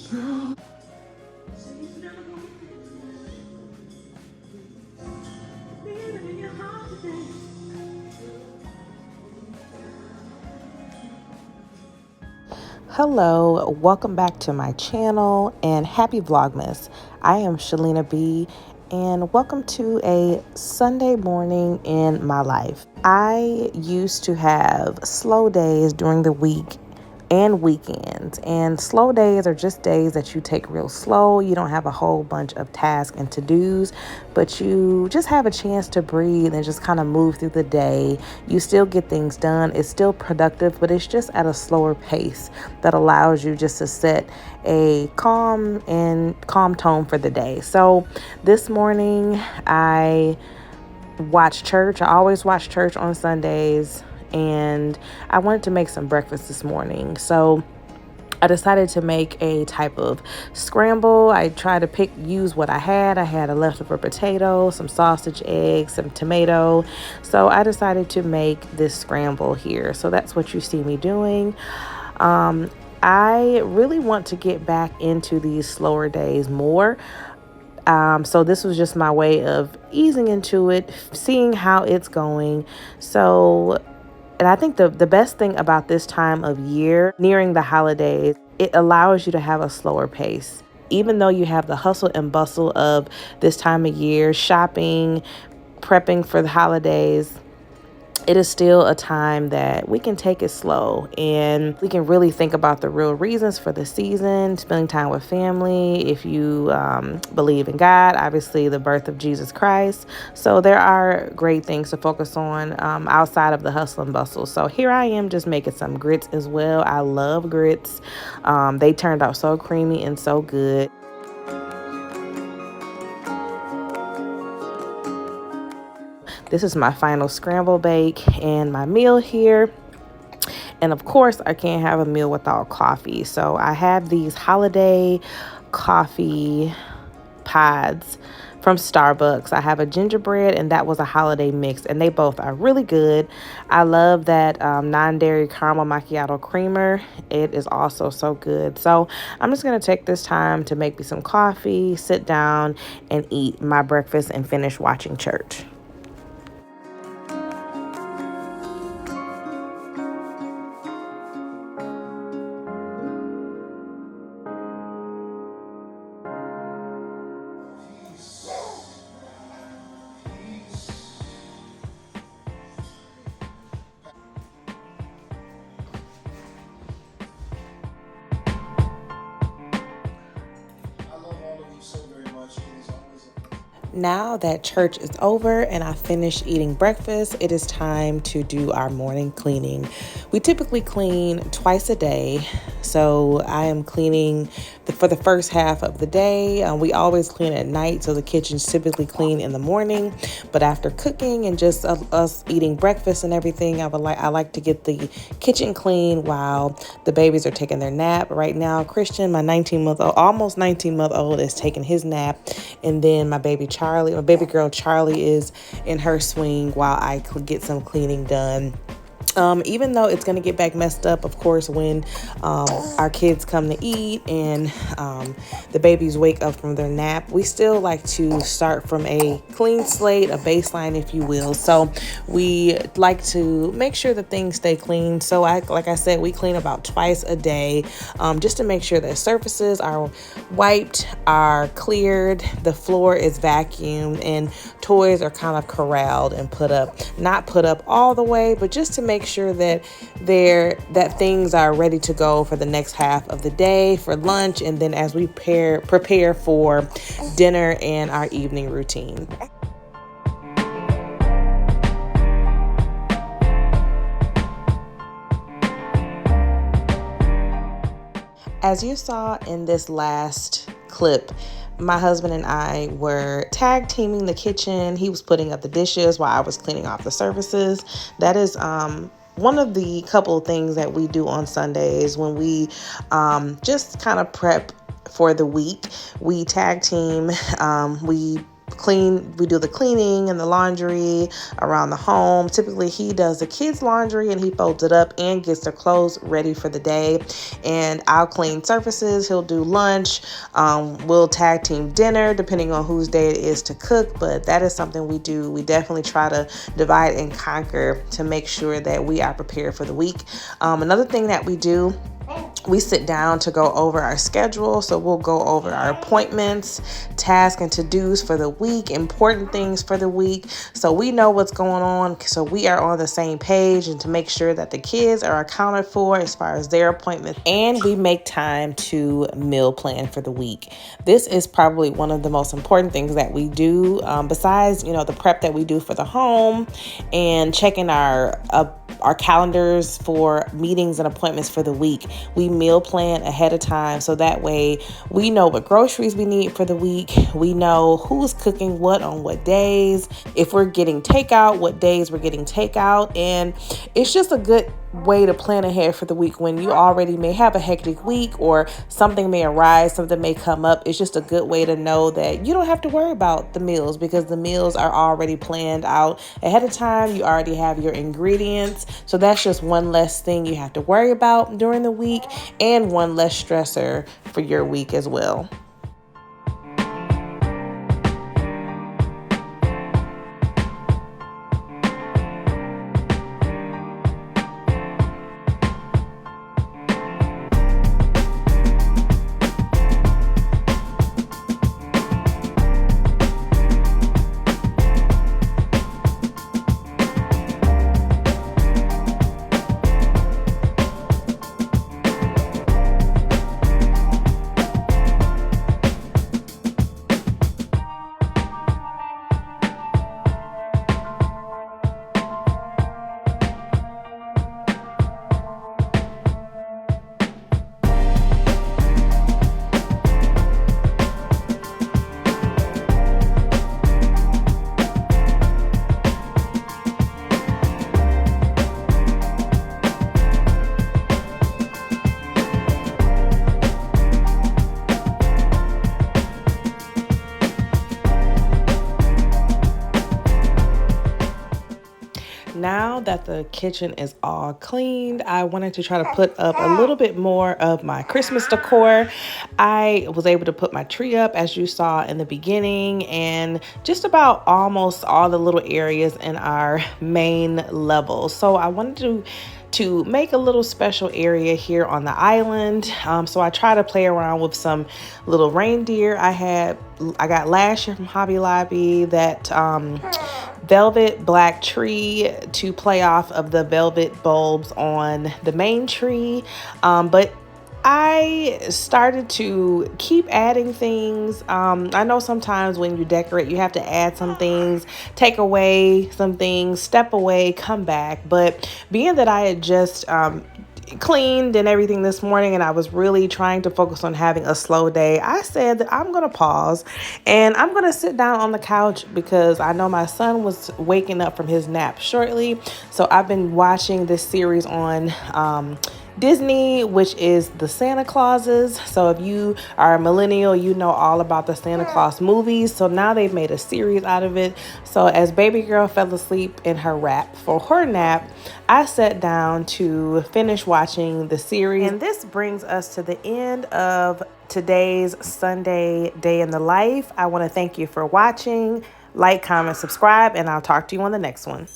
Hello, welcome back to my channel and happy Vlogmas. I am Shalina B and welcome to a Sunday morning in my life. I used to have slow days during the week and weekends, and slow days are just days that you take real slow. You don't have a whole bunch of tasks and to-dos, but you just have a chance to breathe and just kind of move through the day. You still get things done. It's still productive, but it's just at a slower pace that allows you just to set a calm tone for the day. So this morning I watched church. I always watch church on Sundays, and I wanted to make some breakfast this morning. So I decided to make a type of scramble. I tried to use what I had. I had a leftover potato, some sausage, eggs, some tomato. So I decided to make this scramble here. So that's what you see me doing. I really want to get back into these slower days more. So this was just my way of easing into it, seeing how it's going. And I think the best thing about this time of year, nearing the holidays, it allows you to have a slower pace. Even though you have the hustle and bustle of this time of year, shopping, prepping for the holidays, it is still a time that we can take it slow and we can really think about the real reasons for the season, spending time with family. If you believe in God, obviously the birth of Jesus Christ. So there are great things to focus on outside of the hustle and bustle. So here I am just making some grits as well. I love grits. They turned out so creamy and so good. This is my final scramble bake and my meal here. And of course, I can't have a meal without coffee. So I have these holiday coffee pods from Starbucks. I have a gingerbread, and that was a holiday mix, and they both are really good. I love that non-dairy caramel macchiato creamer. It is also so good. So I'm just going to take this time to make me some coffee, sit down, and eat my breakfast and finish watching church. Now that church is over and I finished eating breakfast, it is time to do our morning cleaning. We typically clean twice a day. So I am cleaning for the first half of the day. We always clean at night, so the kitchen's typically clean in the morning. But after cooking and just us eating breakfast and everything, I like to get the kitchen clean while the babies are taking their nap. Right now, Christian, my almost 19-month-old, is taking his nap, and then my baby girl Charlie is in her swing while I get some cleaning done. Even though it's going to get back messed up, of course, when our kids come to eat and the babies wake up from their nap, we still like to start from a clean slate, a baseline, if you will. So we like to make sure that things stay clean. So like I said, we clean about twice a day, just to make sure that surfaces are wiped, are cleared, the floor is vacuumed, and toys are kind of corralled and not put up all the way, but just to make sure that things are ready to go for the next half of the day, for lunch, and then as we prepare for dinner and our evening routine. As you saw in this last clip, my husband and I were tag teaming the kitchen. He was putting up the dishes while I was cleaning off the surfaces. That is one of the couple of things that we do on Sundays when we just kind of prep for the week. We tag team. We we do the cleaning and the laundry around the home. Typically he does the kids' laundry and he folds it up and gets their clothes ready for the day. And I'll clean surfaces, he'll do lunch. We'll tag team dinner depending on whose day it is to cook, but that is something we do. We definitely try to divide and conquer to make sure that we are prepared for the week. Another thing that we do, we sit down to go over our schedule. So we'll go over our appointments, tasks, and to-dos for the week, important things for the week. So we know what's going on. So we are on the same page, and to make sure that the kids are accounted for as far as their appointments. And we make time to meal plan for the week. This is probably one of the most important things that we do, besides, the prep that we do for the home and checking our calendars for meetings and appointments for the week. We meal plan ahead of time, so that way we know what groceries we need for the week. We know who's cooking what on what days, if we're getting takeout, what days we're getting takeout. And it's just a good way to plan ahead for the week when you already may have a hectic week or something may arise, something may come up. It's just a good way to know that you don't have to worry about the meals because the meals are already planned out ahead of time. You already have your ingredients. So that's just one less thing you have to worry about during the week and one less stressor for your week as well. Now that the kitchen is all cleaned, I wanted to try to put up a little bit more of my Christmas decor. I was able to put my tree up, as you saw in the beginning, and just about almost all the little areas in our main level. So I wanted to make a little special area here on the island. So I try to play around with some little reindeer I got last year from Hobby Lobby, that velvet black tree to play off of the velvet bulbs on the main tree. But I started to keep adding things. I know sometimes when you decorate, you have to add some things, take away some things, step away, come back. But being that I had just cleaned and everything this morning and I was really trying to focus on having a slow day, I said that I'm going to pause and I'm going to sit down on the couch because I know my son was waking up from his nap shortly. So I've been watching this series on Disney, which is the Santa Clauses. So if you are a millennial, you know all about the Santa Claus movies. So now they've made a series out of it. So as baby girl fell asleep in her wrap for her nap, I sat down to finish watching the series. And this brings us to the end of today's Sunday Day in the Life. I want to thank you for watching. Like, comment, subscribe, and I'll talk to you on the next one.